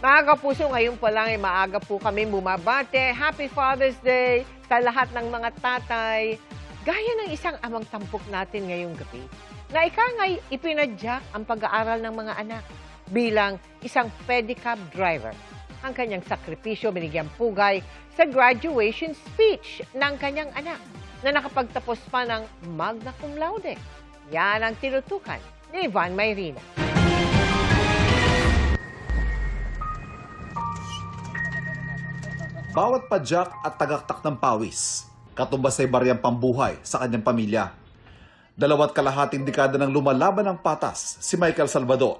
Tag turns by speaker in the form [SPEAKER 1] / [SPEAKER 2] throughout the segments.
[SPEAKER 1] Mga kapuso, ngayon pa lang ay maaga po kami bumabate. Happy Father's Day sa lahat ng mga tatay. Gaya ng isang amang tampok natin ngayong gabi, na ikangay ipinadyak ang pag-aaral ng mga anak bilang isang pedicab driver. Ang kanyang sakripisyo binigyang pugay sa graduation speech ng kanyang anak na nakapagtapos pa ng magna cum laude. Yan ang tinutukan ni Ivan Mayrina.
[SPEAKER 2] Bawat padyak at tagaktak ng pawis, katumbas ay baryang pambuhay sa kanyang pamilya. 2 kalahating dekada ng lumalaban ng patas si Michael Salvador.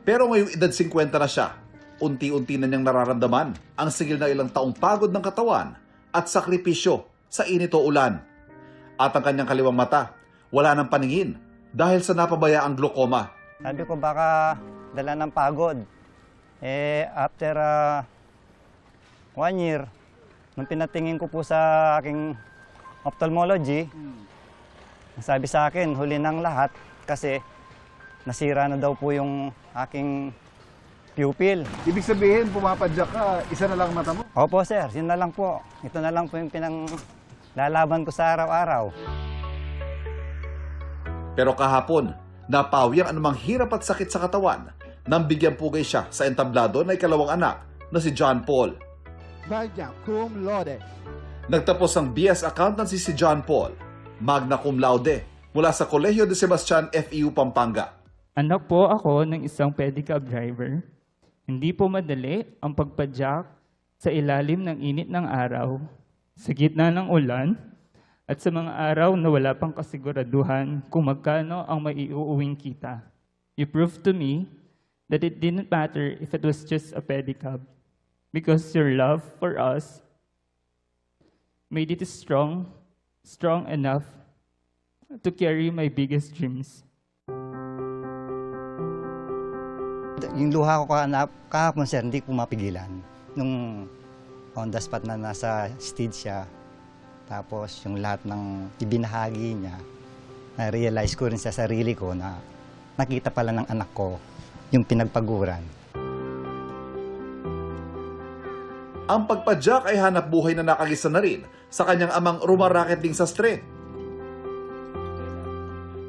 [SPEAKER 2] Pero ngayong edad 50 na siya, unti-unti na niyang nararamdaman ang sigil na ilang taong pagod ng katawan at sakripisyo sa init o ulan. At ang kanyang kaliwang mata, wala ng paningin dahil sa napabayaang glaucoma.
[SPEAKER 3] Sabi ko baka dala ng pagod. After 1 year, nung pinatingin ko po sa aking ophthalmology, sabi sa akin, huli ng lahat kasi nasira na daw po yung aking pupil.
[SPEAKER 4] Ibig sabihin, pumapadyak ka, isa na lang mata mo?
[SPEAKER 3] Opo sir, yun na lang po. Ito na lang po yung lalaban ko sa araw-araw.
[SPEAKER 2] Pero kahapon, napawi ang anumang hirap at sakit sa katawan nang bigyan pugay siya sa entablado na ikalawang anak na si John Paul.
[SPEAKER 4] Magna cum laude.
[SPEAKER 2] Nagtapos ng BS Accountancy si John Paul, magna cum laude, mula sa Colegio de Sebastian FEU Pampanga.
[SPEAKER 5] Anak po ako ng isang pedicab driver. Hindi po madali ang pagpadyak sa ilalim ng init ng araw, sa gitna ng ulan, at sa mga araw na wala pang kasiguraduhan kung magkano ang maiuuwing kita. You proved to me that it didn't matter if it was just a pedicab, because your love for us made it strong enough to carry my biggest dreams.
[SPEAKER 3] Yung luha ko kahapon sir, hindi ko mapigilan. Nung on the spot na nasa stage siya, tapos yung lahat ng ibinahagi niya, na-realize ko rin sa sarili ko na nakita pala ng anak ko yung pinagpaguran.
[SPEAKER 2] Ang pagpadyak ay hanap buhay na nakagisa na rin sa kanyang amang rumaraket ding sastre.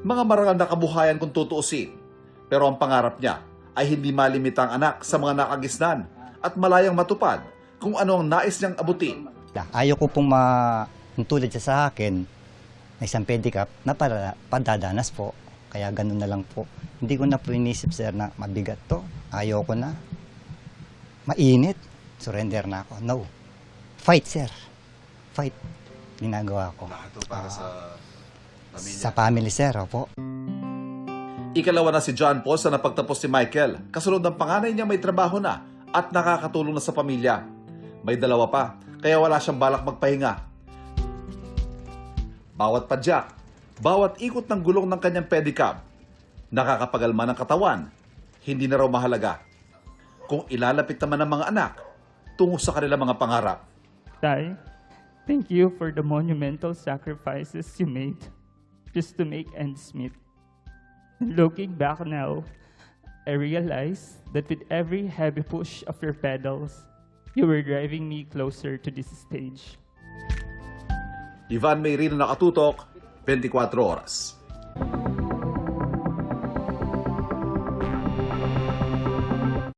[SPEAKER 2] Mga marangal na kabuhayan kung tutuusin, pero ang pangarap niya ay hindi malimita ang anak sa mga nakagisnan at malayang matupad kung ano ang nais niyang abutin.
[SPEAKER 3] Ayaw ko pong tulad siya sa akin na isang pedicab na padadanas po. Kaya ganun na lang po. Hindi ko na po inisip, sir, na mabigat to. Ayaw ko na. Mainit. Surrender na ako. No. Fight, sir. Fight. Ginagawa ko.
[SPEAKER 2] Ito para sa pamilya.
[SPEAKER 3] Sa family, sir. Opo.
[SPEAKER 2] Ikalawa na si John Paul sa napagtapos si Michael. Kasunod ng panganay niya may trabaho na at nakakatulong na sa pamilya. May 2 pa, kaya wala siyang balak magpahinga. Bawat padyak, bawat ikot ng gulong ng kanyang pedicab, nakakapagalma ng katawan, hindi na raw mahalaga. Kung ilalapit naman ng mga anak, tungo sa kanilang mga pangarap.
[SPEAKER 5] Tay, thank you for the monumental sacrifices you made just to make ends meet. Looking back now, I realize that with every heavy push of your pedals, you were driving me closer to this stage.
[SPEAKER 2] Ivan Mayrina, Nakatutok, 24 Oras.